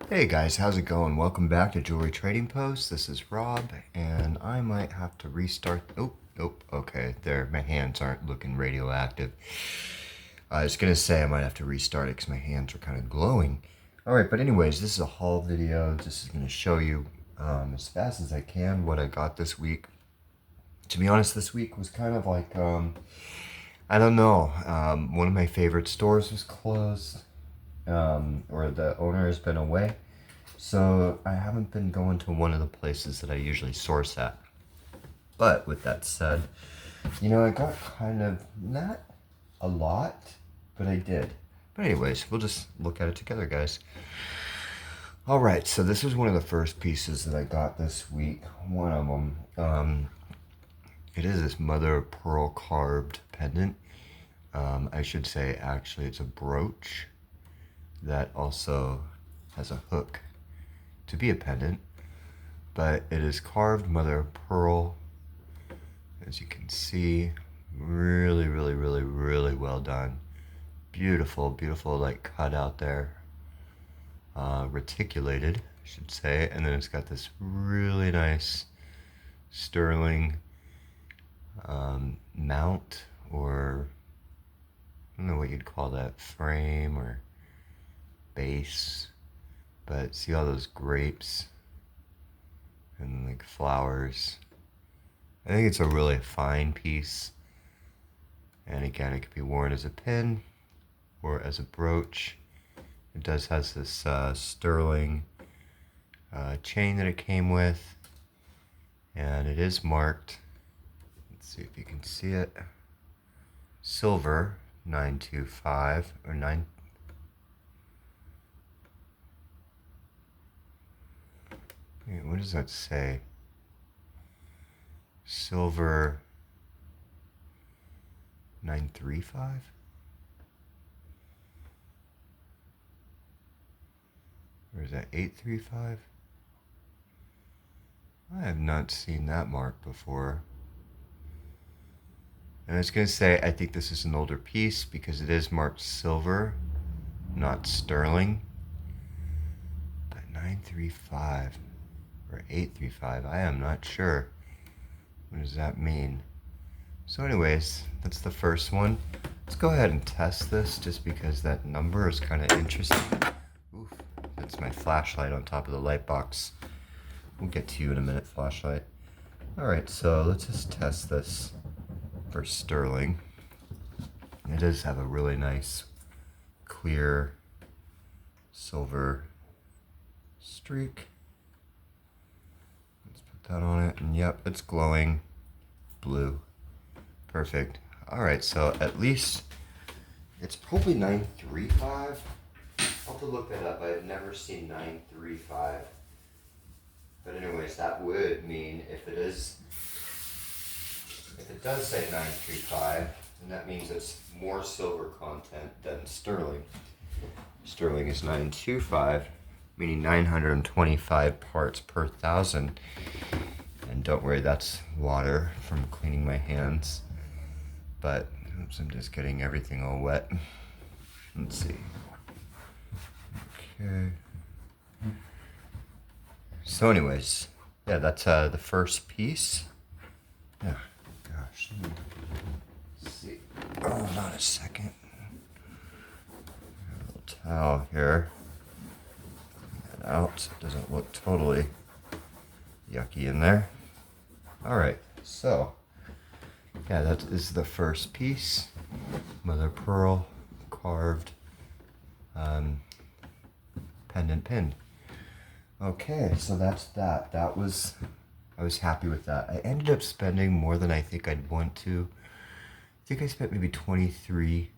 Hey guys, how's it going? Welcome back to Jewelry Trading Post. This is Rob, and I might have to restart. Oh, nope. Okay, there. My hands aren't looking radioactive. I was gonna say I might have to restart it because my hands are kind of glowing. All right, but anyways, this is a haul video. This is gonna show you as fast as I can what I got this week. To be honest, this week was kind of like I don't know. One of my favorite stores was closed, or the owner has been away. So I haven't been going to one of the places that I usually source at. But with that said, I got kind of not a lot, but I did. But anyways, we'll just look at it together, guys. All right, so this was one of the first pieces that I got this week. One of them. It is this mother of pearl carved pendant. I should say actually it's a brooch that also has a hook to be a pendant, but it is carved mother of pearl, as you can see. Really, really, really, really well done. Beautiful, beautiful, like cut out there, reticulated, I should say. And then it's got this really nice sterling mount, or I don't know what you'd call that, frame or base. But see all those grapes and like flowers. I think it's a really fine piece. And again, it could be worn as a pin or as a brooch. It does has this sterling chain that it came with, and it is marked. Let's see if you can see it. Silver 925 or 9. What does that say? Silver 935? Or is that 835? I have not seen that mark before. And I was going to say, I think this is an older piece because it is marked silver, not sterling. But 935 or 835, I am not sure. What does that mean? So anyways, that's the first one. Let's go ahead and test this just because that number is kind of interesting. Oof, that's my flashlight on top of the light box. We'll get to you in a minute, flashlight. All right, so let's just test this for sterling. It does have a really nice, clear, silver streak. Let's put that on it, and yep, it's glowing blue. Perfect. All right, so at least it's probably 935. I'll have to look that up. I've never seen 935. But anyways, that would mean if it does say 935, then that means it's more silver content than sterling. Sterling is 925, meaning 925 parts per thousand. And don't worry, that's water from cleaning my hands. But oops, I'm just getting everything all wet. Let's see. Okay. So anyways, yeah, that's the first piece. Yeah, gosh. Let's see. Oh, not a second. A little towel here. Clean that out so it doesn't look totally yucky in there. All right, so yeah, that is the first piece. Mother pearl carved pendant pin. Okay, so that's that. I was happy with that. I ended up spending more than I think I'd want to. I think I spent maybe $23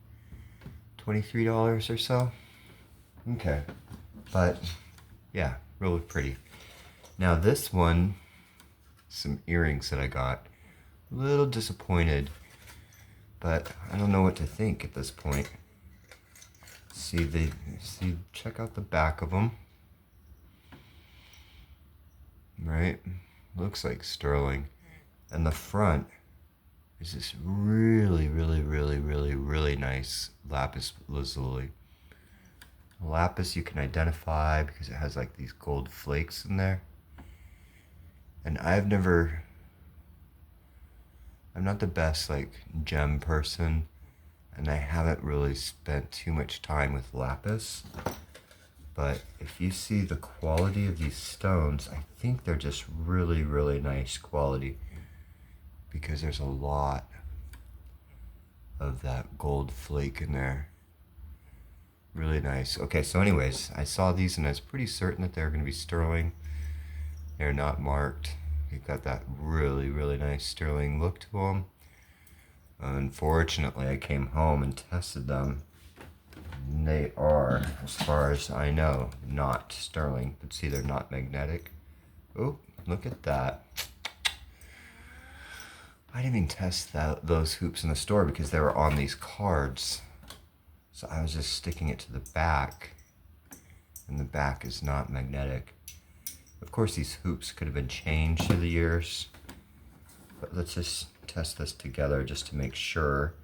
or so. Okay, but yeah, really pretty. Now this one, some earrings that I got. A little disappointed, but I don't know what to think at this point. Check out the back of them. Right? Looks like sterling. And the front is this really, really, really, really, really nice lapis lazuli. Lapis you can identify because it has like these gold flakes in there. And I'm not the best like gem person, and I haven't really spent too much time with lapis. But if you see the quality of these stones, I think they're just really, really nice quality because there's a lot of that gold flake in there. Really nice. Okay, so anyways, I saw these and I was pretty certain that they're going to be sterling. They're not marked. They've got that really, really nice sterling look to them. Unfortunately, I came home and tested them. And they are, as far as I know, not sterling. But see, they're not magnetic. Oh, look at that. I didn't even test those hoops in the store because they were on these cards. So I was just sticking it to the back, and the back is not magnetic. Of course, these hoops could have been changed through the years, but let's just test this together just to make sure.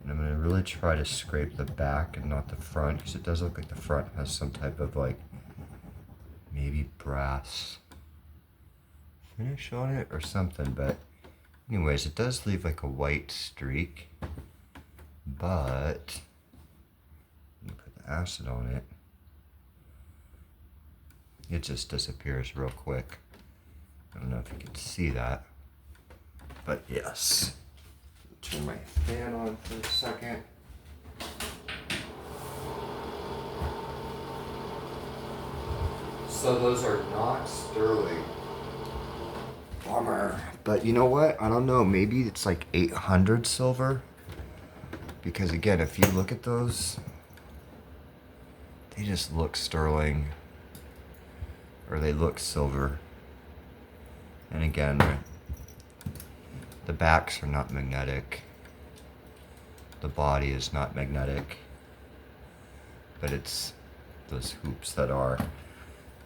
And I'm going to really try to scrape the back and not the front, because it does look like the front has some type of like maybe brass finish on it or something. But anyways, it does leave like a white streak, but you put the acid on it, it just disappears real quick. I don't know if you can see that, but yes. Turn my fan on for a second. So those are not sterling. Bummer. But you know what? I don't know. Maybe it's like 800 silver. Because again, if you look at those, they just look sterling. Or they look silver. And again, the backs are not magnetic. The body is not magnetic. But it's those hoops that are.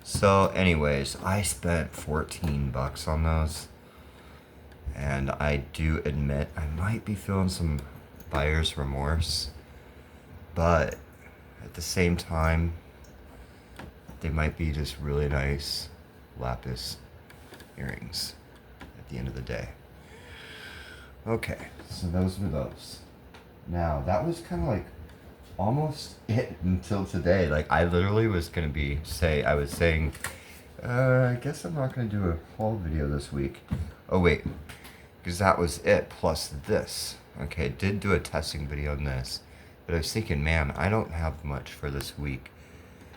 So anyways, I spent 14 bucks on those. And I do admit I might be feeling some buyer's remorse. But at the same time, they might be just really nice lapis earrings at the end of the day. Okay, so those were those. Now, that was kind of like almost it until today. Like, I literally was going to I was saying, I guess I'm not going to do a haul video this week. Oh, wait, because that was it, plus this. Okay, I did do a testing video on this, but I was thinking, man, I don't have much for this week,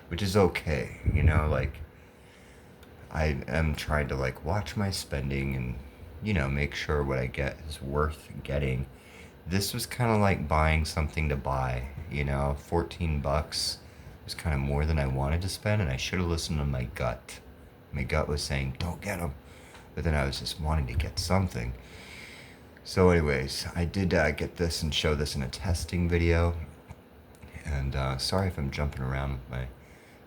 which is okay, you know, like, I am trying to, like, watch my spending and, you know, make sure what I get is worth getting. This was kind of like buying something to buy, you know, 14 bucks was kind of more than I wanted to spend, and I should have listened to my gut. My gut was saying, don't get them, but then I was just wanting to get something. So anyways, I did get this and show this in a testing video, and sorry if I'm jumping around with my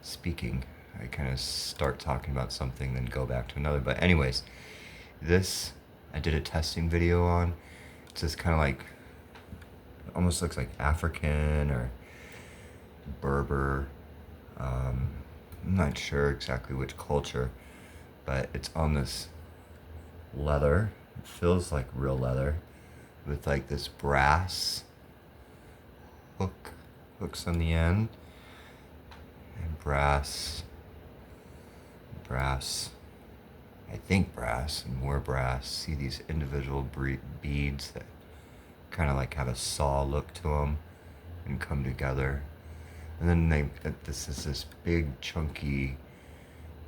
speaking. I kind of start talking about something, then go back to another, but anyways, this I did a testing video on. It's just kind of like, almost looks like African or Berber. I'm not sure exactly which culture, but it's on this leather. It feels like real leather with like this brass hooks on the end, and brass, I think brass and more brass. See these individual beads that kind of like have a saw look to them and come together. And then this is this big chunky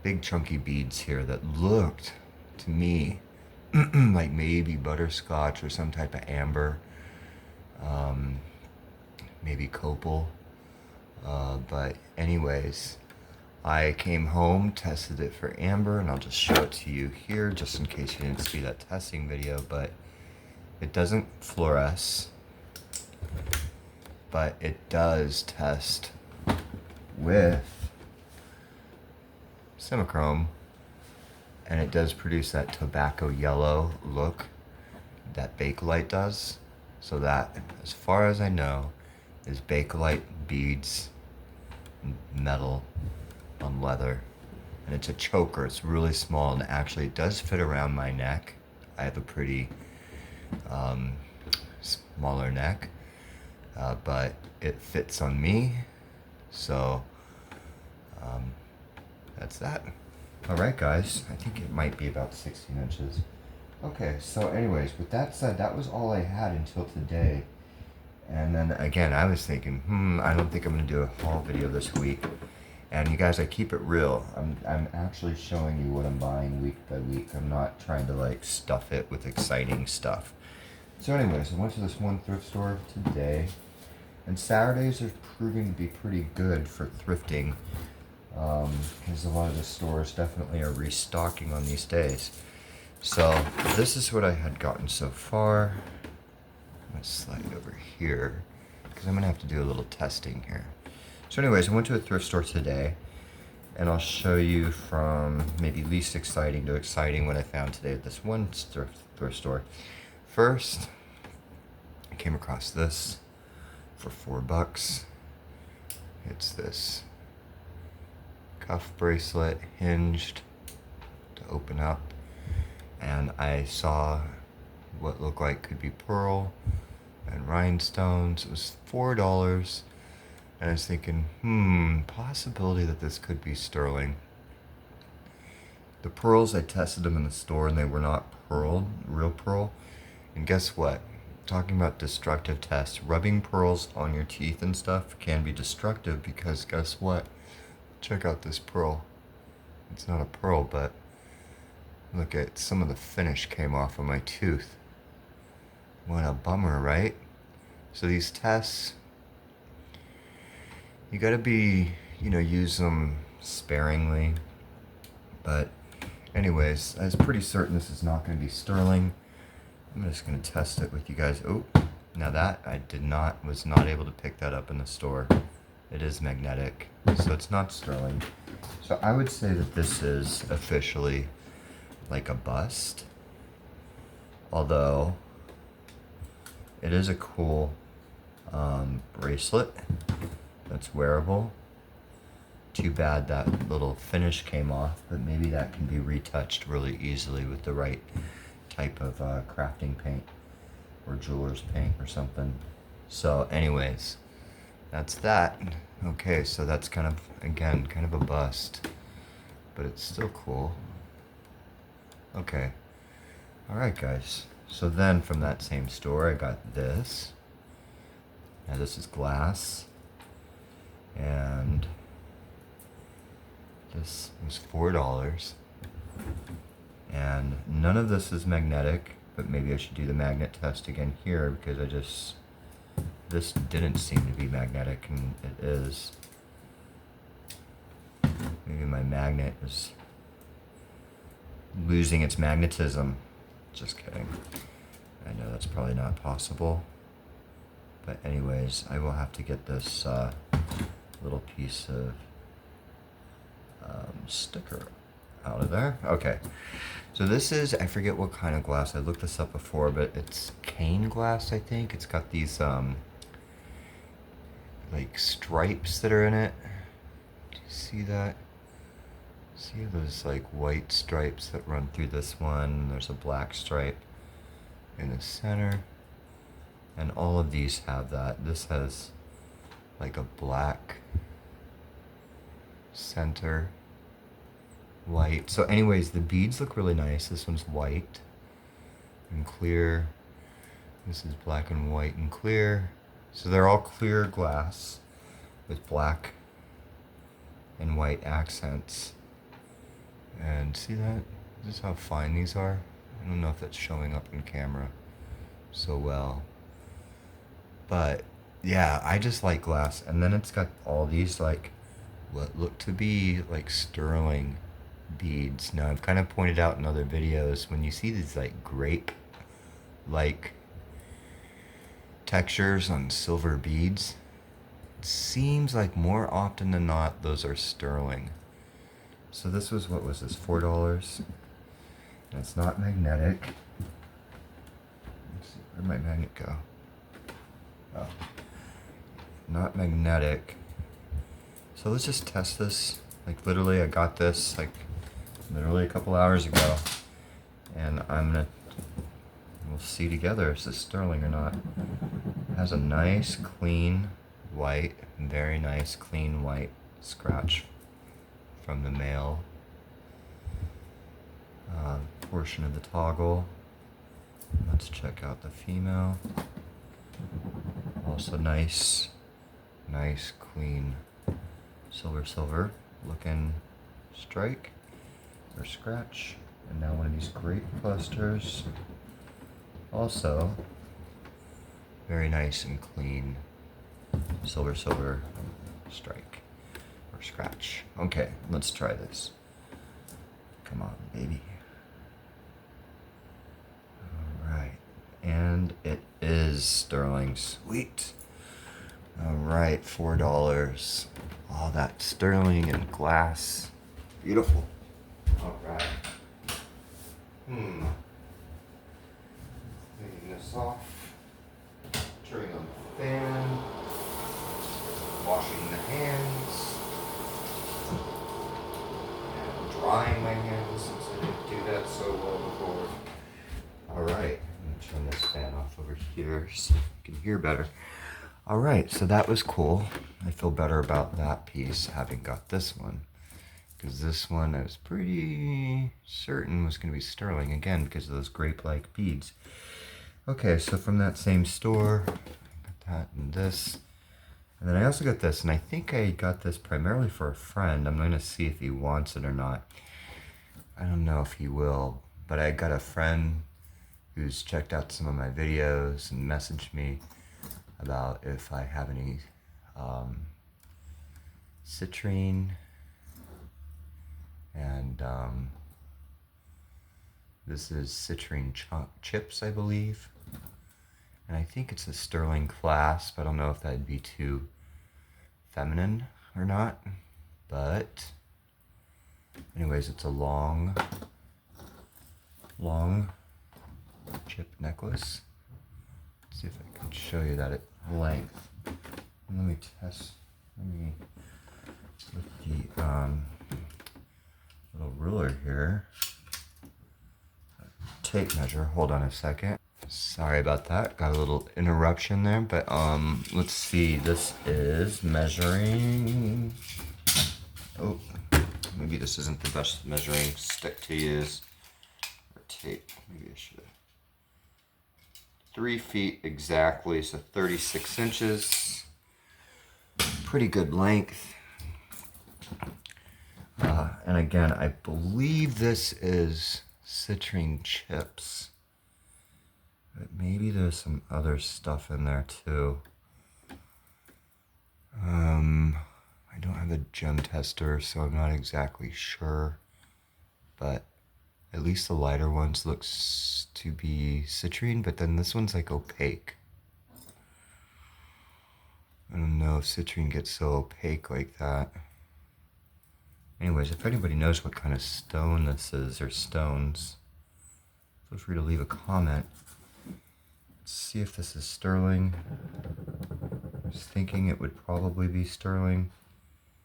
beads here that looked to me like maybe butterscotch or some type of amber, maybe copal. But anyways, I came home, tested it for amber, and I'll just show it to you here just in case you didn't see that testing video, but it doesn't fluoresce, but it does test with semichrome, and it does produce that tobacco yellow look that Bakelite does. So that, as far as I know, is Bakelite beads metal on leather. And it's a choker. It's really small, and actually it does fit around my neck. I have a pretty smaller neck, but it fits on me. So that's that. All right, guys. I think it might be about 16 inches. Okay, so anyways, with that said, that was all I had until today. And then again, I was thinking, I don't think I'm gonna do a haul video this week. And you guys, I keep it real. I'm actually showing you what I'm buying week by week. I'm not trying to like stuff it with exciting stuff. So anyways, I went to this one thrift store today, and Saturdays are proving to be pretty good for thrifting, because a lot of the stores definitely are restocking on these days. So this is what I had gotten so far. I'm gonna slide over here because I'm gonna have to do a little testing here. So anyways, I went to a thrift store today, and I'll show you from maybe least exciting to exciting what I found today at this one thrift store. First, I came across this for $4. It's this cuff bracelet, hinged to open up, and I saw what looked like could be pearl and rhinestones. It was $4. And I was thinking, possibility that this could be sterling. The pearls, I tested them in the store and they were not pearl, real pearl. And guess what? Talking about destructive tests, rubbing pearls on your teeth and stuff can be destructive, because guess what? Check out this pearl. It's not a pearl, but look at some of the finish came off of my tooth. What a bummer, right? So these tests, you gotta be, use them sparingly. But anyways, I was pretty certain this is not gonna be sterling. I'm just gonna test it with you guys. Oh, now that I was not able to pick that up in the store. It is magnetic, so it's not sterling. So I would say that this is officially like a bust. Although it is a cool bracelet that's wearable. Too bad that little finish came off, but maybe that can be retouched really easily with the right type of crafting paint or jeweler's paint or something. So anyways, that's that. Okay, so that's kind of a bust, but it's still cool. Okay. All right, guys. So then from that same store, I got this. Now this is glass, and this was $4. And none of this is magnetic, but maybe I should do the magnet test again here, because this didn't seem to be magnetic, and it is. Maybe my magnet is losing its magnetism. Just kidding. I know that's probably not possible. But anyways, I will have to get this little piece of sticker out of there. Okay. So this is, I forget what kind of glass. I looked this up before, but it's cane glass, I think. It's got these like stripes that are in it. Do you see that? See those like white stripes that run through this one? There's a black stripe in the center. And all of these have that. This has like a black center, white. So anyways, the beads look really nice. This one's white and clear. This is black and white and clear. So they're all clear glass with black and white accents. And see that? This is how fine these are. I don't know if that's showing up in camera so well. But yeah, I just like glass. And then it's got all these like what look to be like sterling beads. Now I've kind of pointed out in other videos, when you see these like grape like textures on silver beads, it seems like more often than not those are sterling. So this was, what was this, $4? And it's not magnetic. Let's see, where'd my magnet go? Oh. Not magnetic. So let's just test this. Like literally I got this like literally a couple hours ago. And we'll see together if this is sterling or not. It has a nice clean white, very nice clean white scratch from the male portion of the toggle. Let's check out the female. Also nice clean silver looking strike or scratch. And now one of these grape clusters. Also very nice and clean silver strike or scratch. Okay, let's try this. Come on, baby. Alright, and it is sterling. Sweet. Alright, $4. All that sterling and glass. Beautiful. Alright. Cleaning this off. Turning on the fan. Washing the hands. And drying my hands since I didn't do that so well before. Alright, I'm going to turn this fan off over here so you can hear better. Alright, so that was cool. I feel better about that piece having got this one. Because this one I was pretty certain was going to be sterling again because of those grape-like beads. Okay, so from that same store, I got that and this. And then I also got this, and I think I got this primarily for a friend. I'm going to see if he wants it or not. I don't know if he will, but I got a friend who's checked out some of my videos and messaged me about if I have any citrine and this is citrine chips, I believe, and I think it's a sterling clasp. I don't know if that'd be too feminine or not, but anyways, it's a long chip necklace. Let's see if I can show you that at length. And let me test. Let me with the little ruler here. Tape measure. Hold on a second. Sorry about that. Got a little interruption there, but let's see. This is measuring. Oh, maybe this isn't the best measuring stick to use. Or tape. Maybe I should have. 3 feet exactly, so 36 inches. Pretty good length. And again, I believe this is citrine chips. But maybe there's some other stuff in there too. I don't have a gem tester, so I'm not exactly sure. But at least the lighter ones looks to be citrine, but then this one's like opaque. I don't know if citrine gets so opaque like that. Anyways, if anybody knows what kind of stone this is, or stones, feel free to leave a comment. Let's see if this is sterling. I was thinking it would probably be sterling.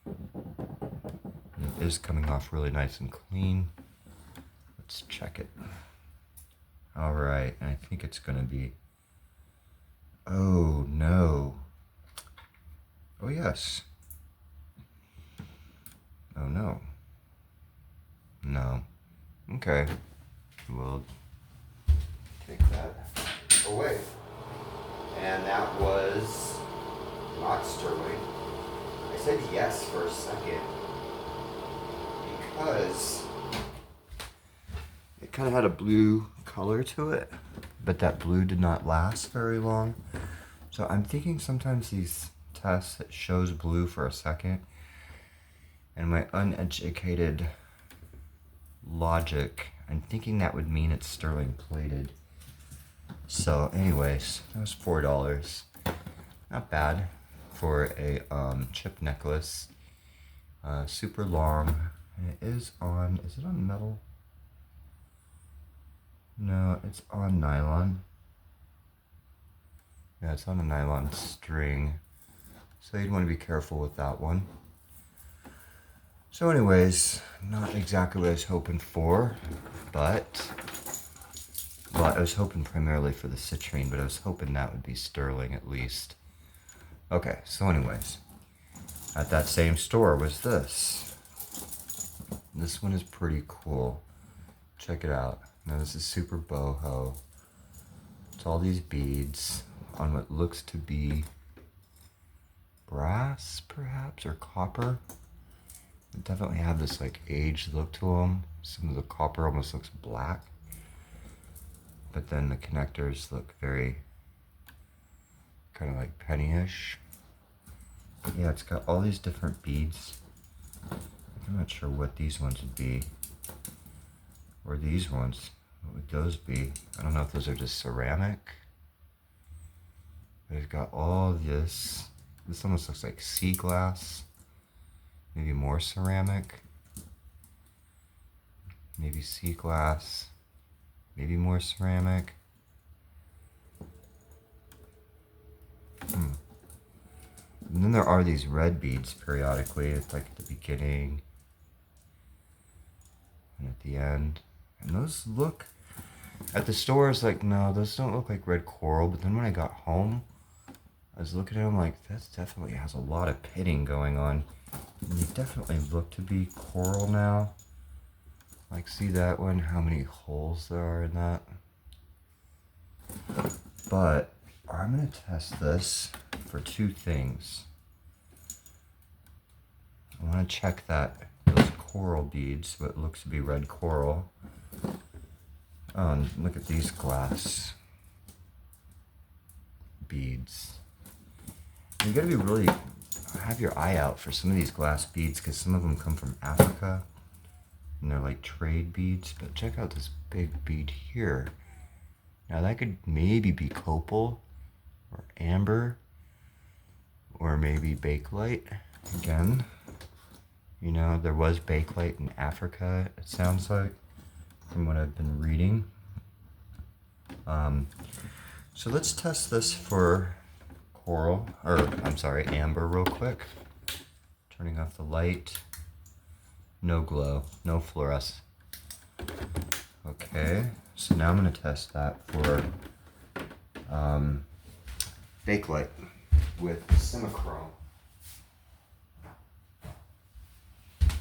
It is coming off really nice and clean. Let's check it. Alright, and I think it's gonna be... Oh, no. Oh, yes. Oh, no. No. Okay. We'll take that away. And that was not sterling. I said yes for a second because it kind of had a blue color to it, but that blue did not last very long. So I'm thinking sometimes these tests, it shows blue for a second, and my uneducated logic, I'm thinking that would mean it's sterling plated. So anyways, that was $4. Not bad for a chip necklace. Super long, and it is on, is it on metal? No, it's on nylon. Yeah, it's on a nylon string. So you'd want to be careful with that one. So anyways, not exactly what I was hoping for, but, well, I was hoping primarily for the citrine, but I was hoping that would be sterling at least. Okay, so anyways, at that same store was this. This one is pretty cool. Check it out. Now this is super boho. It's all these beads on what looks to be brass, perhaps, or copper. They definitely have this like aged look to them. Some of the copper almost looks black, but then the connectors look very kind of like penny-ish. But yeah, it's got all these different beads. I'm not sure what these ones would be, or these ones. What would those be? I don't know if those are just ceramic. But it's got all this. This almost looks like sea glass. Maybe more ceramic. Maybe sea glass. Maybe more ceramic. And then there are these red beads periodically. It's like at the beginning and at the end. And those look, at the store, it's like, no, those don't look like red coral. But then when I got home, I was looking at them like, that definitely has a lot of pitting going on. And they definitely look to be coral now. Like, see that one? How many holes there are in that? But I'm going to test this for two things. I want to check that those coral beads, what looks to be red coral. Oh, and look at these glass beads. You gotta be really, have your eye out for some of these glass beads, because some of them come from Africa and they're like trade beads. But check out this big bead here. Now that could maybe be copal or amber or maybe Bakelite. Again, you know, there was Bakelite in Africa, it sounds like, from what I've been reading. So let's test this for coral, or I'm sorry, amber real quick. Turning off the light. No glow, no fluoresce. Okay, so now I'm gonna test that for Bakelite with Simichrome.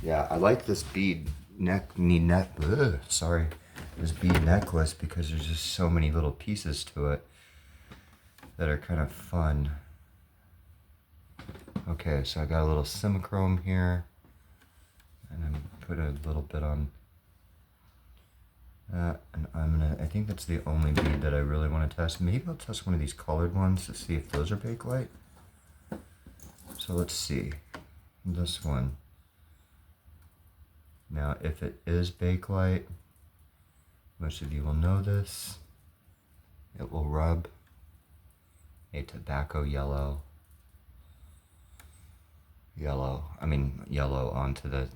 Yeah, I like this bead this bead necklace, because there's just so many little pieces to it that are kind of fun. Okay, so I got a little Simichrome here, and I'm put a little bit on that, and I think that's the only bead that I really want to test. Maybe I'll test one of these colored ones to see if those are Bakelite. So let's see, this one. Now, if it is Bakelite, most of you will know this, it will rub a tobacco yellow onto the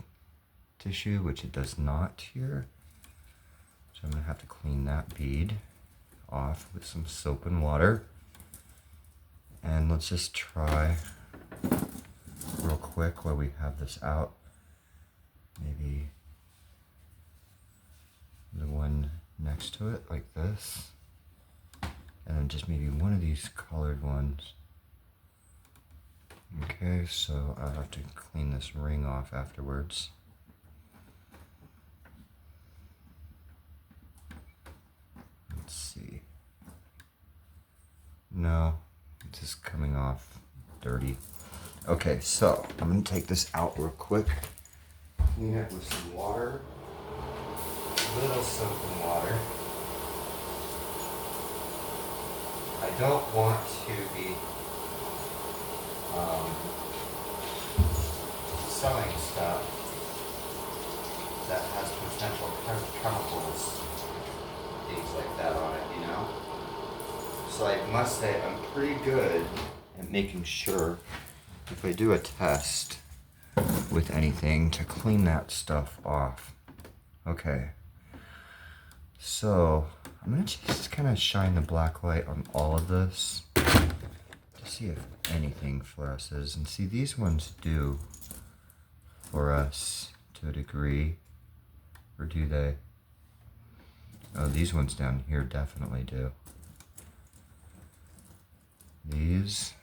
tissue, which it does not here. So I'm gonna have to clean that bead off with some soap and water. And let's just try real quick while we have this out. Maybe the one next to it, like this. And then just maybe one of these colored ones. Okay, so I'll have to clean this ring off afterwards. Let's see. No, it's just coming off dirty. Okay, so I'm gonna take this out real quick. Clean it with some water. A little soap and water. I don't want to be selling stuff that has potential chemicals, things like that on it, you know? So I must say I'm pretty good at making sure if I do a test with anything to clean that stuff off. Okay. So I'm gonna just kind of shine the black light on all of this to see if anything fluoresces. And see, these ones do. fluoresce to a degree, or do they? Oh, these ones down here definitely do. These,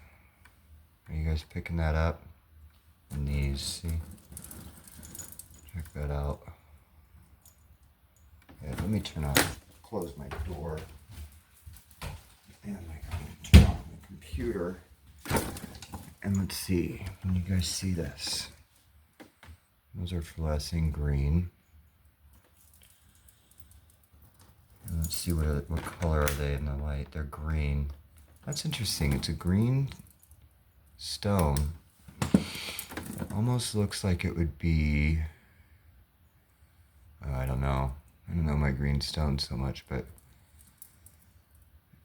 are you guys picking that up? And these, see? Check that out. Yeah, let me close my door. And I'm going to turn off my computer. And let's see, can you guys see this? Those are fluorescing green. And let's see what color are they in the light. They're green. That's interesting. It's a green stone. It almost looks like it would be, I don't know. I don't know my green stone so much, but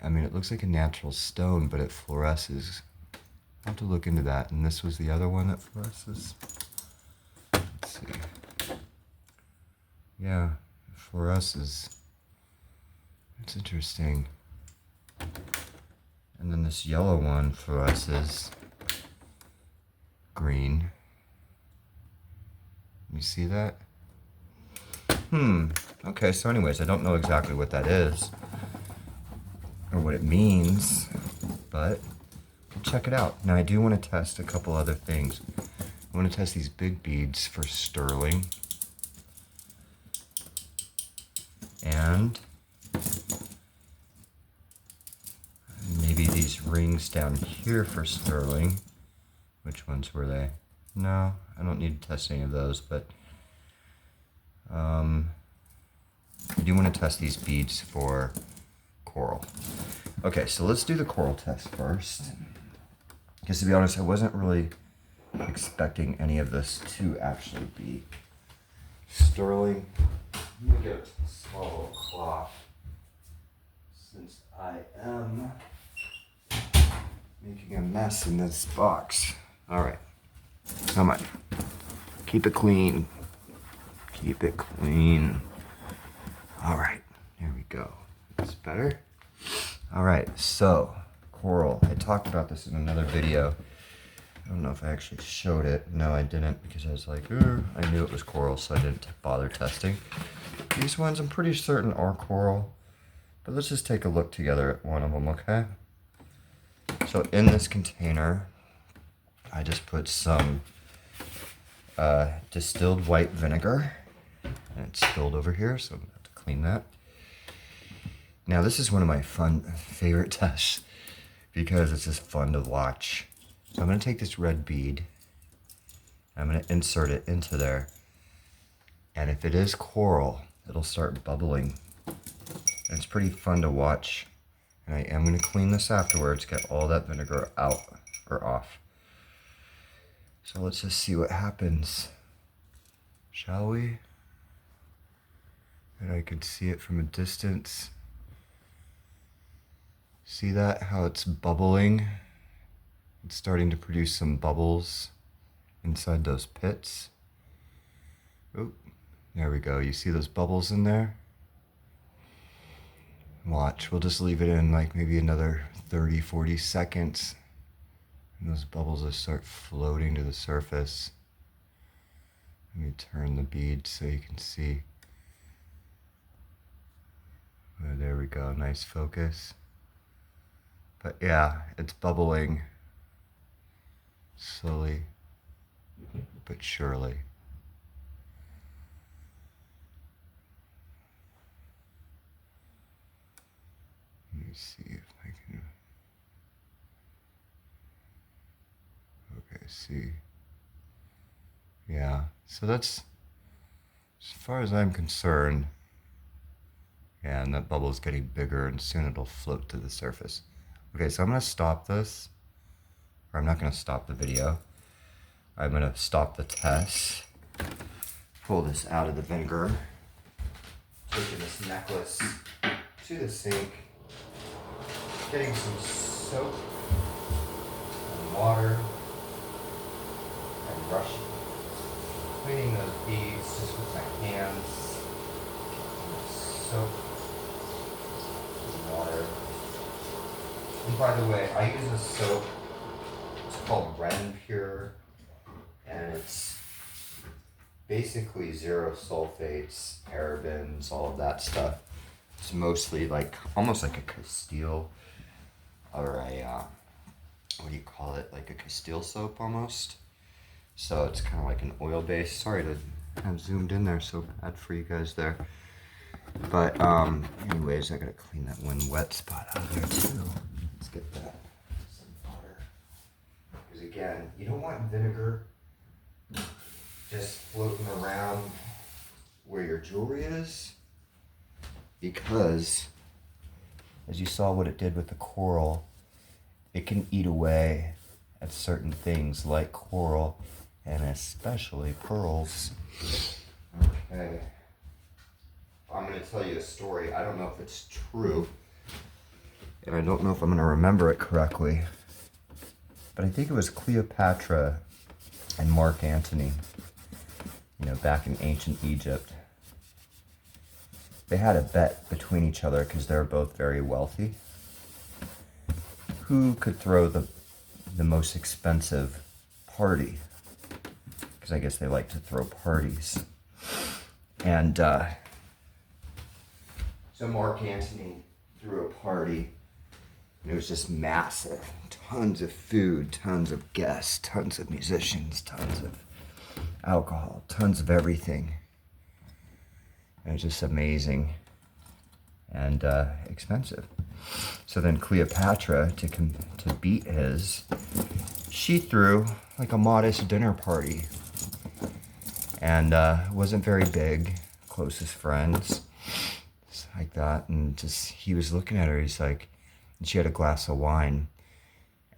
I mean, it looks like a natural stone, but it fluoresces. I'll have to look into that. And this was the other one that fluoresces. Let's see. Yeah, it fluoresces. It's interesting. And then this yellow one fluoresces green. You see that? Okay, so anyways, I don't know exactly what that is or what it means, but check it out. Now I do want to test a couple other things. I want to test these big beads for sterling. And maybe these rings down here for sterling. Which ones were they? No, I don't need to test any of those, but I do want to test these beads for coral. Okay, so let's do the coral test first. Because to be honest, I wasn't really expecting any of this to actually be sterling. Let me get a small little cloth, since I am making a mess in this box. All right, come on, keep it clean. Keep it clean. All right, there we go. That's better. All right, so coral. I talked about this in another video. I don't know if I actually showed it. No, I didn't, because I was like, I knew it was coral, so I didn't bother testing. These ones I'm pretty certain are coral, but let's just take a look together at one of them, okay? So in this container, I just put some distilled white vinegar, and it's spilled over here, so I'm gonna have to clean that. Now this is one of my favorite tests, because it's just fun to watch. So I'm gonna take this red bead, I'm gonna insert it into there, and if it is coral, it'll start bubbling. And it's pretty fun to watch. And I am gonna clean this afterwards, get all that vinegar out, or off. So let's just see what happens, shall we? And I can see it from a distance. See that, how it's bubbling? It's starting to produce some bubbles inside those pits. Oop, there we go. You see those bubbles in there? Watch, we'll just leave it in like maybe another 30, 40 seconds. And those bubbles will start floating to the surface. Let me turn the bead so you can see. Oh, there we go, nice focus. But yeah, it's bubbling slowly but surely. Let me see if I can. Okay, see. Yeah, so that's, as far as I'm concerned, yeah, and that bubble's getting bigger and soon it'll float to the surface. Okay, so I'm gonna stop this, or I'm not gonna stop the video. I'm gonna stop the test, pull this out of the vinegar, taking this necklace to the sink, getting some soap and water, and brush, cleaning those beads just with my hands, soap and water. And by the way, I use a soap, it's called Ren Pure, and it's basically zero sulfates, parabens, all of that stuff. It's mostly like almost like a Castile or a what do you call it? Like a Castile soap almost. So it's kind of like an oil base. Sorry to have zoomed in there so bad for you guys there. But anyways, I gotta clean that one wet spot out of there too. Let's get that. Some butter. Because again, you don't want vinegar just floating around where your jewelry is, because as you saw what it did with the coral, it can eat away at certain things like coral and especially pearls. Okay. I'm going to tell you a story. I don't know if it's true, and I don't know if I'm going to remember it correctly, but I think it was Cleopatra and Mark Antony, you know, back in ancient Egypt. They had a bet between each other because they're both very wealthy. Who could throw the most expensive party? Because I guess they like to throw parties. And so Mark Antony threw a party, and it was just massive. Tons of food, tons of guests, tons of musicians, tons of alcohol, tons of everything. It was just amazing and expensive. So then Cleopatra, to beat his, she threw like a modest dinner party. And wasn't very big, closest friends, like that. And just, he was looking at her, he's like, and she had a glass of wine.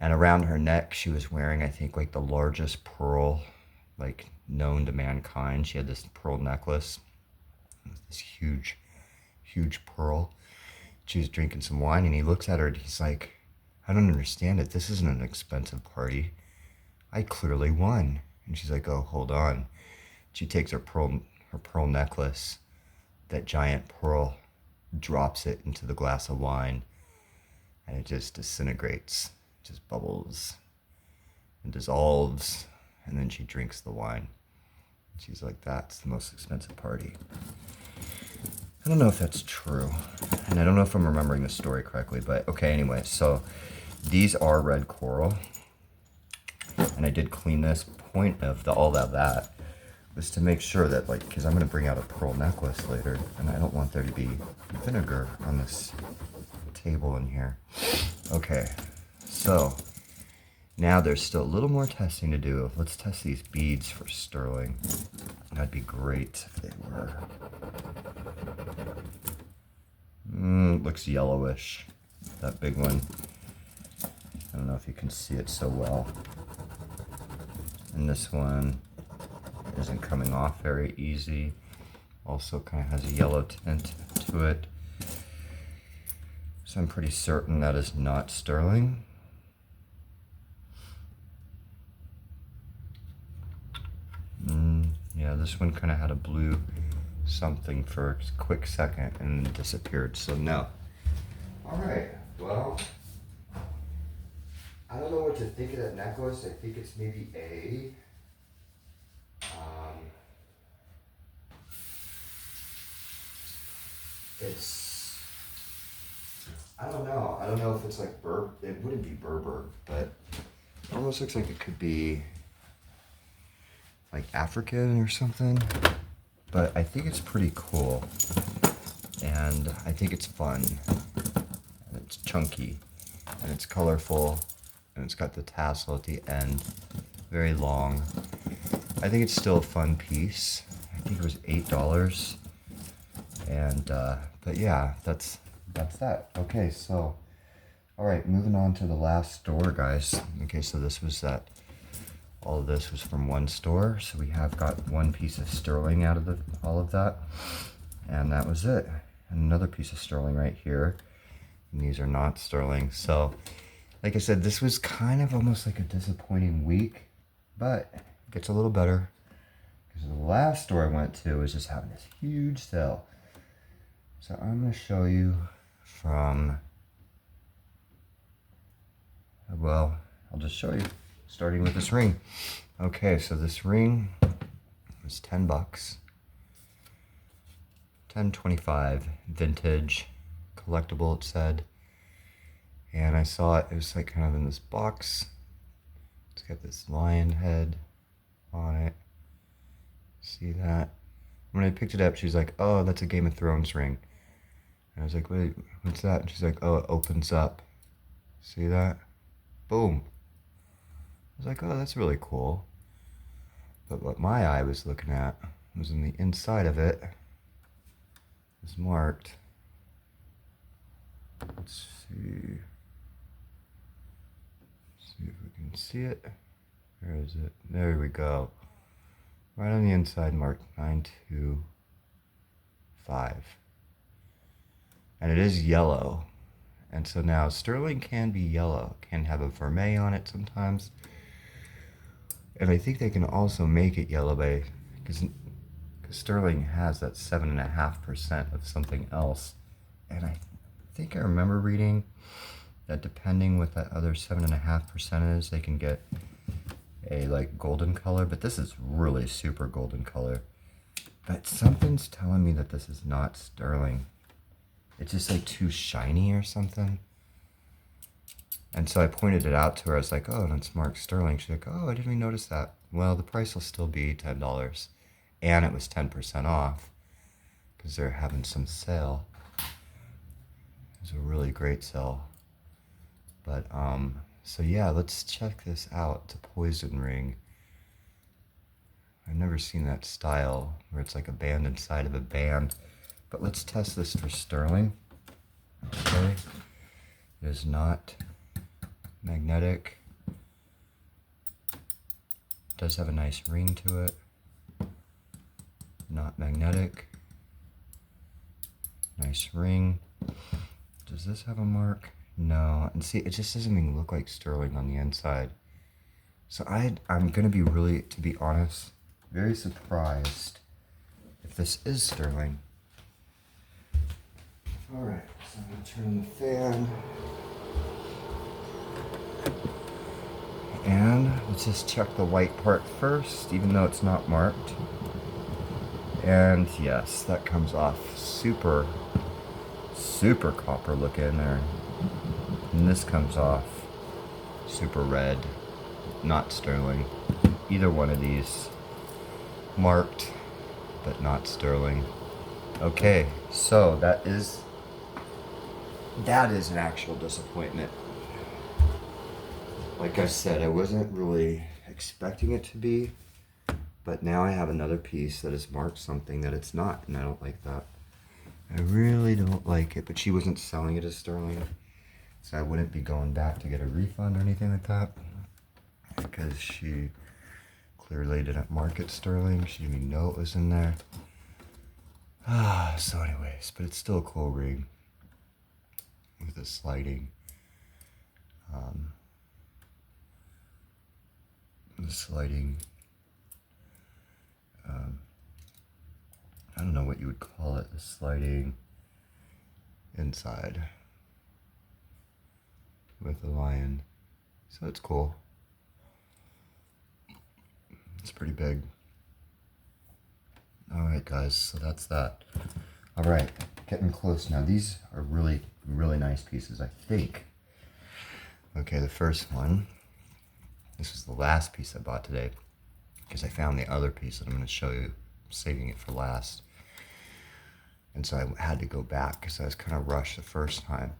And around her neck, she was wearing, I think, like the largest pearl, like known to mankind. She had this pearl necklace, this huge, huge pearl. She was drinking some wine, and he looks at her, and he's like, I don't understand it. This isn't an expensive party. I clearly won. And she's like, oh, hold on. She takes her pearl necklace, that giant pearl, drops it into the glass of wine, and it just disintegrates, just bubbles and dissolves, and then she drinks the wine. She's like, that's the most expensive party. I don't know if that's true, and I don't know if I'm remembering the story correctly, but okay, anyway, so these are red coral, and I did clean this. Point of all of that was to make sure that, like, because I'm going to bring out a pearl necklace later, and I don't want there to be vinegar on this table in here. Okay, so now there's still a little more testing to do. Let's test these beads for sterling. That'd be great if they were. Looks yellowish, that big one. I don't know if you can see it so well. And this one isn't coming off very easy. Also kind of has a yellow tint to it. So I'm pretty certain that is not sterling. Yeah, this one kind of had a blue something for a quick second and then disappeared, so no. All right, well, I don't know what to think of that necklace. I think it's maybe A. It's, I don't know. I don't know if it's like it wouldn't be Berber, but it almost looks like it could be like African or something. But I think it's pretty cool, and I think it's fun, and it's chunky, and it's colorful, and it's got the tassel at the end, very long. I think it's still a fun piece. I think it was $8, and but yeah, that's that. Okay, so all right, moving on to the last store, guys. Okay, so this was that. All of this was from one store, so we have got one piece of sterling out of all of that, and that was it. And another piece of sterling right here, and these are not sterling. So, like I said, this was kind of almost like a disappointing week, but it gets a little better because the last store I went to was just having this huge sale. So I'm going to show you from, well, I'll just show you. Starting with this ring. Okay, so this ring was 10 bucks. 10.25, vintage, collectible, it said. And I saw it was like kind of in this box. It's got this lion head on it. See that? When I picked it up, she was like, oh, that's a Game of Thrones ring. And I was like, wait, what's that? And she's like, oh, it opens up. See that? Boom. I was like, oh, that's really cool. But what my eye was looking at was in the inside of it. It was marked. Let's see. See if we can see it. Where is it? There we go. Right on the inside, marked 925. And it is yellow. And so now sterling can be yellow, can have a vermeil on it sometimes. And I think they can also make it yellow by, because sterling has that 7.5% of something else. And I think I remember reading that depending what that other 7.5% is, they can get a like golden color, but this is really super golden color. But something's telling me that this is not sterling. It's just like too shiny or something. And so I pointed it out to her. I was like, oh, and it's marked sterling. She's like, oh, I didn't even notice that. Well, the price will still be $10. And it was 10% off because they're having some sale. It was a really great sale. But, so yeah, let's check this out. It's a poison ring. I've never seen that style where it's like a band inside of a band. But let's test this for sterling. Okay. It is not magnetic. It does have a nice ring to it. Not magnetic. Nice ring. Does this have a mark? No. And see, it just doesn't even look like sterling on the inside. So I'm going to be really, to be honest, very surprised if this is sterling. Alright, so I'm going to turn on the fan. And let's just check the white part first, even though it's not marked. And yes, that comes off super, super copper looking there. And this comes off super red, not sterling. Either one of these marked, but not sterling. Okay, so that is an actual disappointment. Like I said, I wasn't really expecting it to be, but now I have another piece that is marked something that it's not, and I don't like that. I really don't like it, but she wasn't selling it as sterling, so I wouldn't be going back to get a refund or anything like that, because she clearly didn't mark it sterling. She didn't even know it was in there. So anyways, but it's still a cool ring with the sliding. I don't know what you would call it, the sliding inside with the lion. So it's cool. It's pretty big. Alright guys, so that's that. Alright, getting close now. These are really, really nice pieces, I think. Okay, the first one. This was the last piece I bought today because I found the other piece that I'm going to show you. I'm saving it for last. And so I had to go back because I was kind of rushed the first time.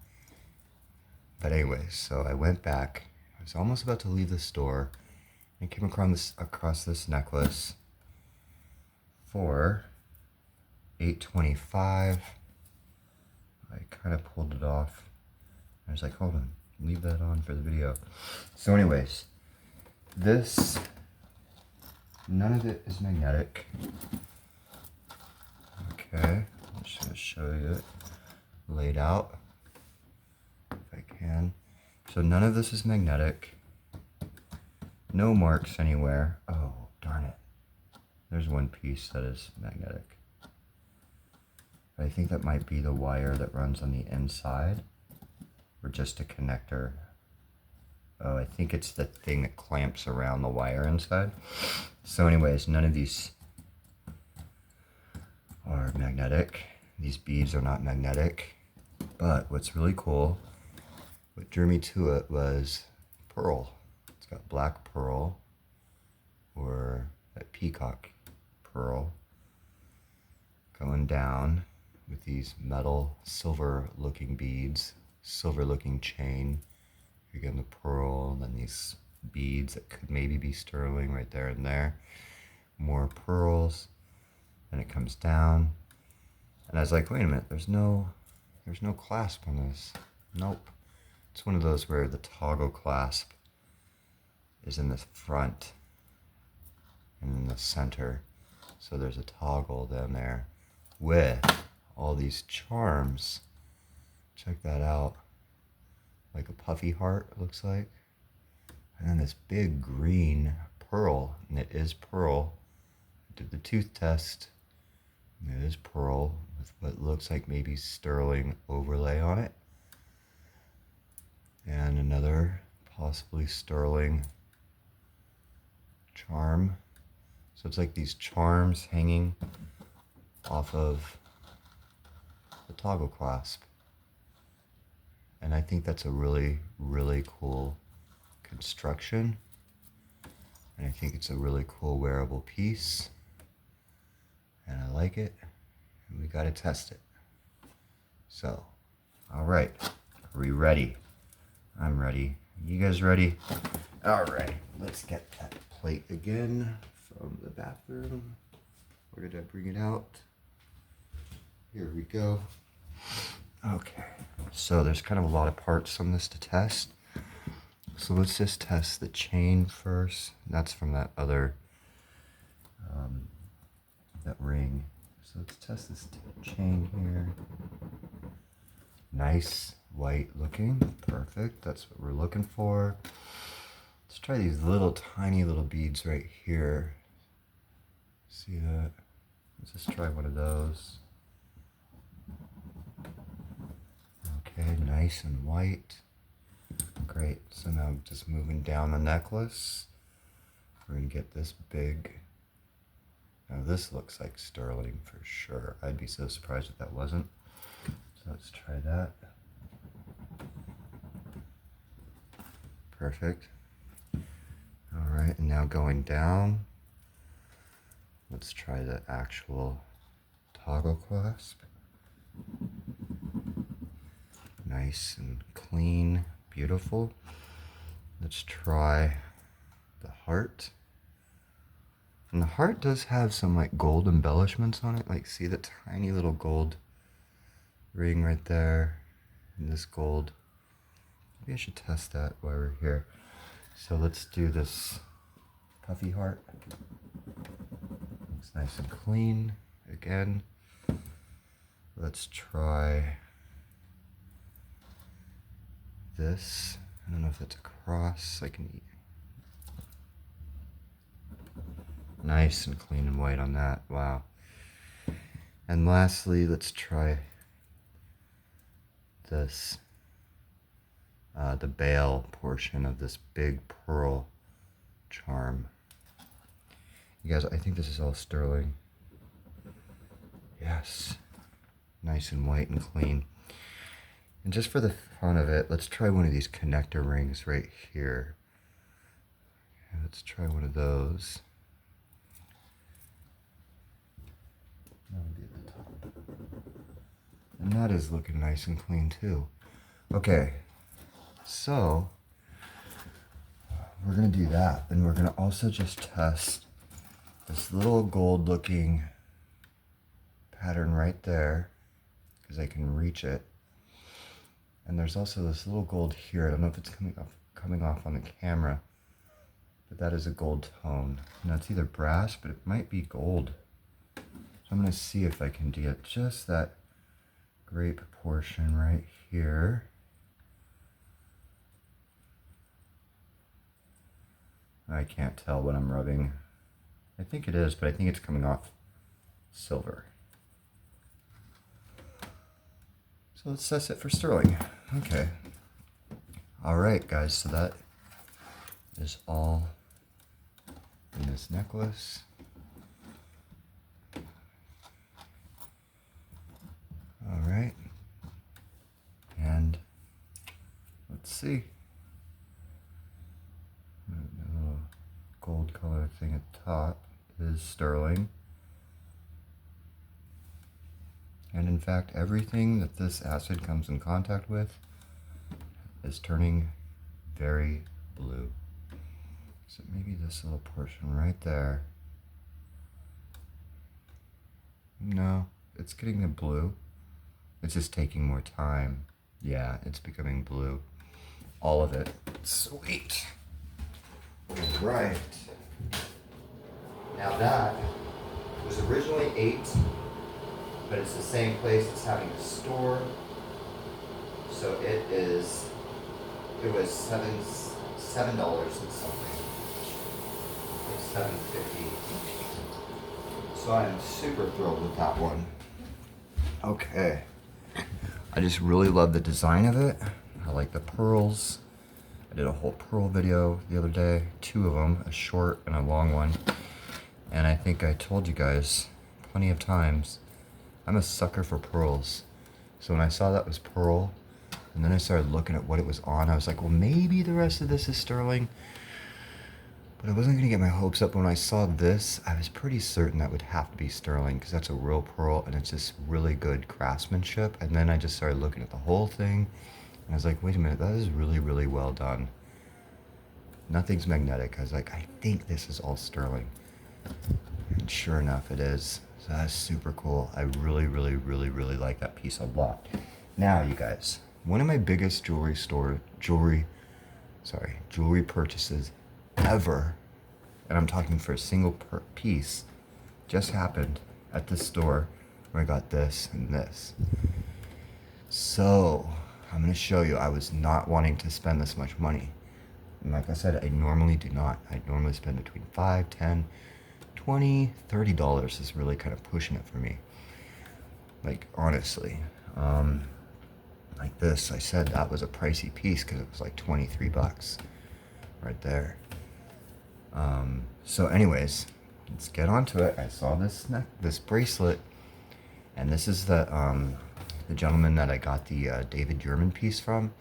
But anyways, so I went back. I was almost about to leave the store and came across this necklace for $8.25. I kind of pulled it off. I was like, hold on, leave that on for the video. So anyways, this, none of it is magnetic. Okay, I'm just going to show you it laid out if I can. So none of this is magnetic. No marks anywhere. Oh, darn it. There's one piece that is magnetic. I think that might be the wire that runs on the inside, or just a connector. Oh, I think it's the thing that clamps around the wire inside. So anyways, none of these are magnetic. These beads are not magnetic. But what's really cool, what drew me to it was pearl. It's got black pearl, or that peacock pearl, going down with these metal silver looking beads, silver looking chain. Again, the pearl, and then these beads that could maybe be sterling right there and there. More pearls, and it comes down. And I was like, wait a minute, there's no clasp on this. Nope. It's one of those where the toggle clasp is in the front and in the center. So there's a toggle down there with all these charms. Check that out. Like a puffy heart, it looks like. And then this big green pearl, and it is pearl. I did the tooth test, and it is pearl with what looks like maybe sterling overlay on it. And another possibly sterling charm. So it's like these charms hanging off of the toggle clasp. And I think that's a really, really cool construction. And I think it's a really cool wearable piece. And I like it. And we gotta test it. So, all right. Are we ready? I'm ready. You guys ready? All right. Let's get that plate again from the bathroom. Where did I bring it out? Here we go. Okay. So there's kind of a lot of parts on this to test. So let's just test the chain first. That's from that other, that ring. So let's test this chain here. Nice, white looking, perfect. That's what we're looking for. Let's try these little tiny little beads right here. See that? Let's just try one of those. Okay, nice and white. Great. So now I'm just moving down the necklace. We're gonna get this big. Now this looks like sterling for sure. I'd be so surprised if that wasn't. So let's try that. Perfect. All right, and now going down, let's try the actual toggle clasp. Nice and clean, beautiful. Let's try the heart. And the heart does have some like gold embellishments on it. Like, see the tiny little gold ring right there, and this gold. Maybe I should test that while we're here. So let's do this puffy heart. Looks nice and clean. Again, let's try this. I don't know if that's a cross. I can eat. Nice and clean and white on that. Wow. And lastly, let's try this. The bail portion of this big pearl charm. You guys, I think this is all sterling. Yes. Nice and white and clean. And just for the fun of it, let's try one of these connector rings right here. Okay, let's try one of those. That'll be at the top. And that is looking nice and clean too. Okay, so we're gonna do that. Then we're gonna also just test this little gold looking pattern right there, because I can reach it. And there's also this little gold here. I don't know if it's coming off on the camera, but that is a gold tone. Now it's either brass, but it might be gold. So I'm gonna see if I can get just that grape portion right here. I can't tell what I'm rubbing. I think it is, but I think it's coming off silver. So let's test it for sterling. Okay. All right, guys, so that is all in this necklace. see. The little gold color thing at the top is sterling. And in fact, everything that this acid comes in contact with is turning very blue. So maybe this little portion right there. No, it's getting the blue. It's just taking more time. Yeah, it's becoming blue. All of it. Sweet. All right. Now that was originally $8, but it's the same place it's having a store. So it was $7 and something. It's $7.50. So I'm super thrilled with that one. Okay. I just really love the design of it. I like the pearls. I did a whole pearl video the other day, 2 of them, a short and a long one. And I think I told you guys plenty of times, I'm a sucker for pearls. So when I saw that was pearl, and then I started looking at what it was on, I was like, well, maybe the rest of this is sterling. But I wasn't gonna get my hopes up. When I saw this, I was pretty certain that would have to be sterling, because that's a real pearl and it's just really good craftsmanship. And then I just started looking at the whole thing, and I was like, wait a minute, that is really, really well done. Nothing's magnetic. I was like, I think this is all sterling. And sure enough, it is. So that's super cool. I really, really, really, really like that piece a lot. Now, you guys, one of my biggest jewelry purchases ever, and I'm talking for a single piece, just happened at the store where I got this and this. So I'm going to show you. I was not wanting to spend this much money, and like I said, I normally do not. I normally spend between $5, $10, $20, $30 is really kind of pushing it for me, like honestly. Like this, I said that was a pricey piece because it was like 23 bucks right there. So anyways, let's get onto it. I saw this bracelet, and this is the gentleman that I got the David Yurman piece from,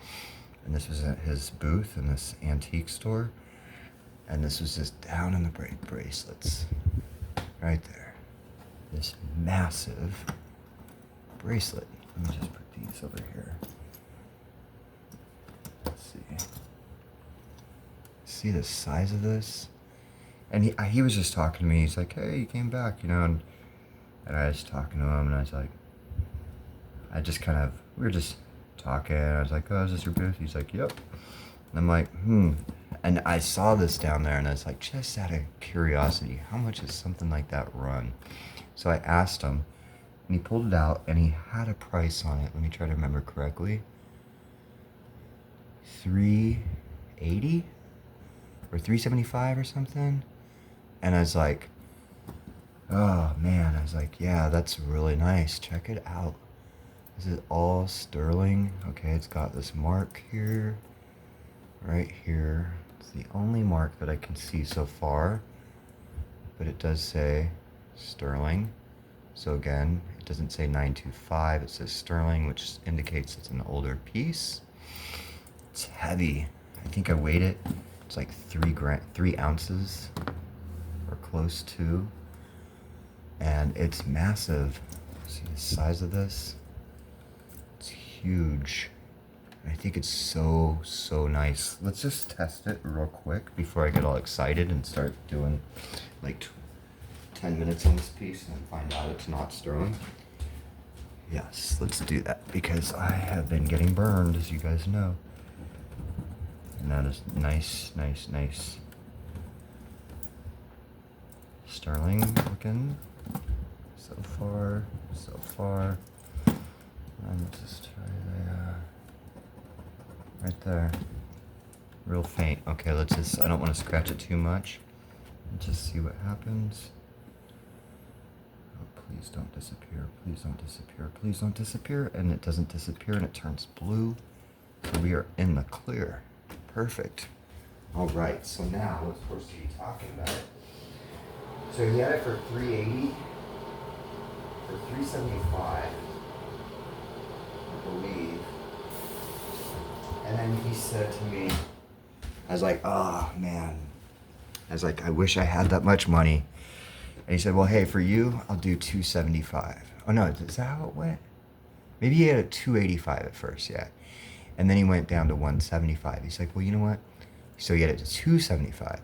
and this was at his booth in this antique store, and this was just down in the bracelets, right there. This massive bracelet. Let me just put these over here. Let's see. See the size of this? And he was just talking to me. He's like, hey, you came back, you know, and I was talking to him, and I was like, we were just talking. I was like, oh, is this your booth? He's like, yep. And I'm like, And I saw this down there, and I was like, just out of curiosity, how much does something like that run? So I asked him, and he pulled it out, and he had a price on it. Let me try to remember correctly. $380 or $375 or something. And I was like, oh man, I was like, yeah, that's really nice. Check it out. This is all sterling. Okay, it's got this mark here, right here. It's the only mark that I can see so far, but it does say sterling. So again, it doesn't say 925, it says sterling, which indicates it's an older piece. It's heavy. I think I weighed it. It's like 3 ounces or close to, and it's massive. See the size of this? It's huge. I think it's so nice. Let's just test it real quick before I get all excited and start doing like 10 minutes on this piece and find out it's not sterling. Yes, let's do that, because I have been getting burned, as you guys know. And that is nice. Sterling looking. So far. And just try there. Right there. Real faint. Okay, I don't want to scratch it too much. Let's just see what happens. Oh, please don't disappear. Please don't disappear. Please don't disappear. And it doesn't disappear, and it turns blue. So we are in the clear. Perfect. All right, so now let's proceed talking about it. So he had it for $380, for $375, I believe. And And then he said to me, I was like, oh man. I was like, I wish I had that much money. And he said, well, hey, for you, I'll do 275. Oh no, is that how it went? Maybe he had a 285 at first, yeah. And then he went down to 175. He's like, well, you know what? So he had it to 275,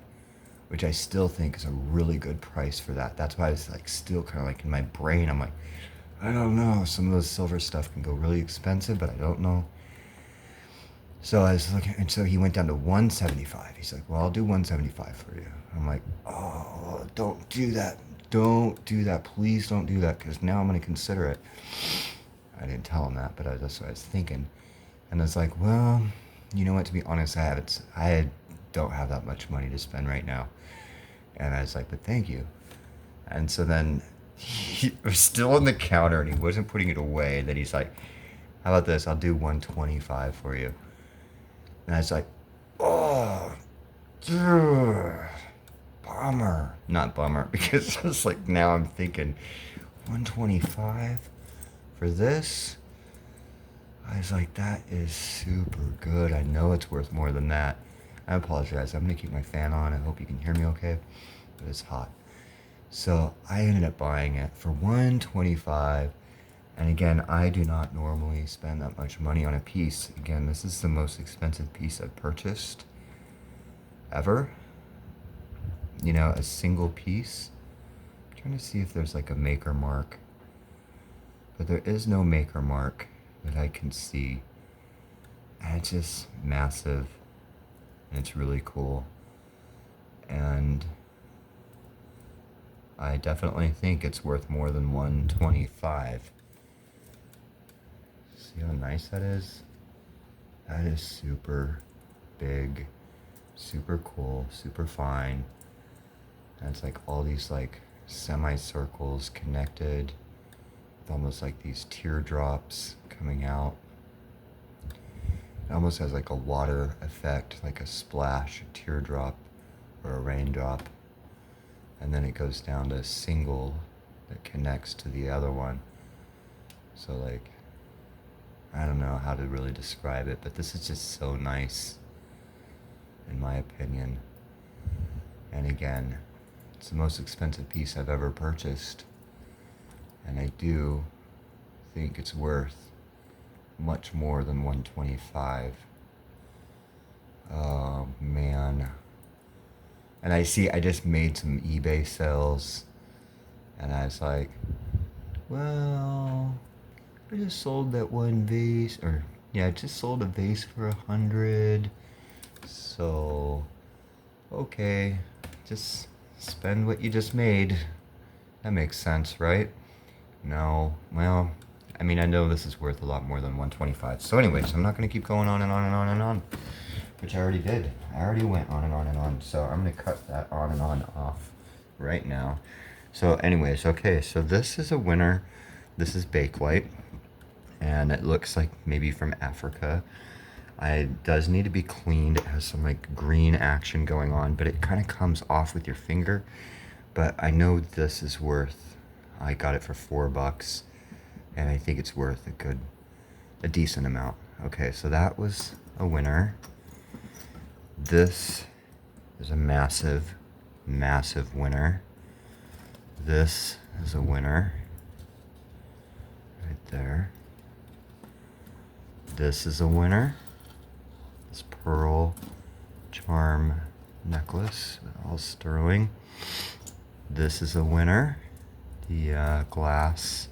which I still think is a really good price for that. That's why I was like still kind of like in my brain, I'm like, I don't know. Some of those silver stuff can go really expensive, but I don't know. So I was looking, and so he went down to 175. He's like, well, I'll do 175 for you. I'm like, oh, don't do that. Don't do that. Please don't do that, because now I'm going to consider it. I didn't tell him that, but that's what I was thinking. And I was like, well, you know what? To be honest, I don't have that much money to spend right now. And I was like, but thank you. And so then he was still on the counter, and he wasn't putting it away. Then he's like, how about this? I'll do 125 for you. And I was like, oh, dude, bummer. Not bummer, because it's like now I'm thinking 125 for this. I was like, that is super good. I know it's worth more than that. I apologize. I'm going to keep my fan on. I hope you can hear me okay, but it's hot. So I ended up buying it for 125. And again, I do not normally spend that much money on a piece. Again, this is the most expensive piece I've purchased ever. You know, a single piece. I'm trying to see if there's like a maker mark. But there is no maker mark that I can see. And it's just massive. And it's really cool. And I definitely think it's worth more than 125. See how nice that is? That is super big, super cool, super fine. And it's like all these like semicircles connected with almost like these teardrops coming out. It almost has like a water effect, like a splash, a teardrop or a raindrop. And then it goes down to a single that connects to the other one. So like, I don't know how to really describe it, but this is just so nice, in my opinion. And again, it's the most expensive piece I've ever purchased. And I do think it's worth much more than 125. Oh man. And I just made some eBay sales, and I was like, well, I just sold that one vase, I just sold a vase for 100. So, okay, just spend what you just made. That makes sense, right? No, well, I mean, I know this is worth a lot more than 125. So anyways, I'm not going to keep going on and on and on and on, which I already did. I already went on and on and on. So I'm going to cut that on and on off right now. So anyways, okay, so this is a winner. This is Bakelite. And it looks like maybe from Africa. It does need to be cleaned. It has some like green action going on, but it kind of comes off with your finger. But I know this is worth, I got it for $4, and I think it's worth a decent amount. Okay, so that was a winner. This is a massive, massive winner. This is a winner. Right there. This is a winner. This pearl charm necklace, all sterling. This is a winner. The glass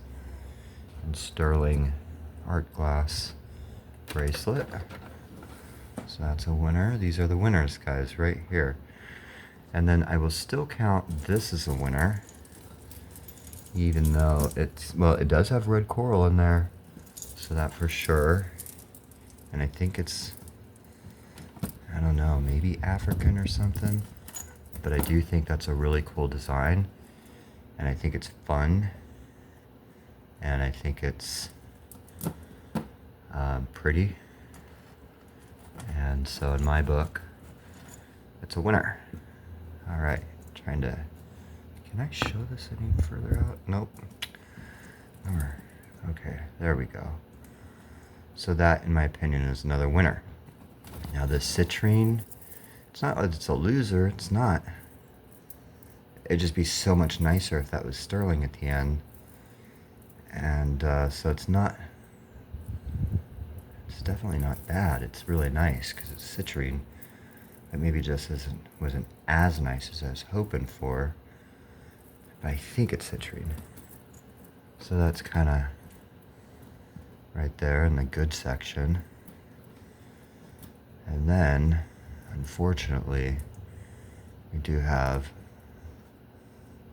and sterling art glass bracelet. So that's a winner. These are the winners, guys, right here. And then I will still count this as a winner, even though it does have red coral in there, so that for sure. And I think it's, I don't know, maybe African or something, but I do think that's a really cool design, and I think it's fun, and I think it's pretty, and so in my book, it's a winner. All right, can I show this any further out? Nope. Okay, there we go. So that, in my opinion, is another winner. Now the citrine, it's not like it's a loser, it's not. It'd just be so much nicer if that was sterling at the end. And so it's definitely not bad. It's really nice because it's citrine. It maybe just wasn't as nice as I was hoping for. But I think it's citrine. So that's kind of right there in the good section. And then, unfortunately, we do have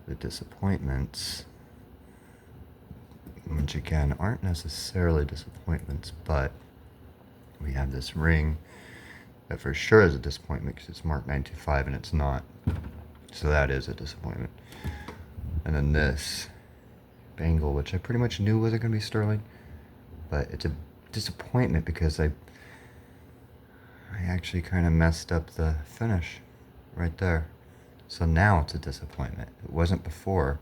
the disappointments, which again aren't necessarily disappointments, but we have this ring that for sure is a disappointment because it's marked 925 and it's not. So that is a disappointment. And then this bangle, which I pretty much knew wasn't going to be sterling, but it's a disappointment because I actually kind of messed up the finish right there. So now it's a disappointment. It wasn't before.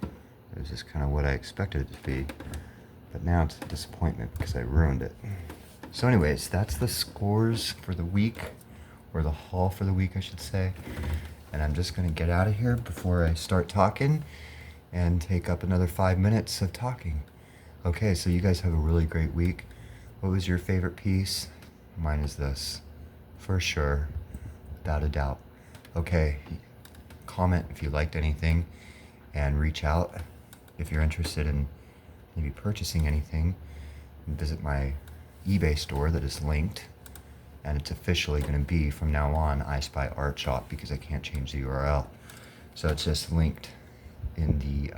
It was just kind of what I expected it to be. But now it's a disappointment because I ruined it. So anyways, that's the scores for the week, or the haul for the week, I should say. And I'm just going to get out of here before I start talking and take up another 5 minutes of talking. Okay, so you guys have a really great week. What was your favorite piece? Mine is this, for sure, without a doubt. Okay, comment if you liked anything, and reach out if you're interested in maybe purchasing anything. Visit my eBay store that is linked, and it's officially going to be from now on I Spy Art Shop because I can't change the URL. So it's just linked in the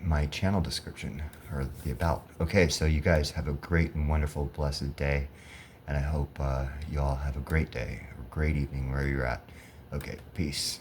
my channel description, or the about. Okay, so you guys have a great and wonderful, blessed day, and I hope you all have a great day or great evening where you're at. Okay, peace.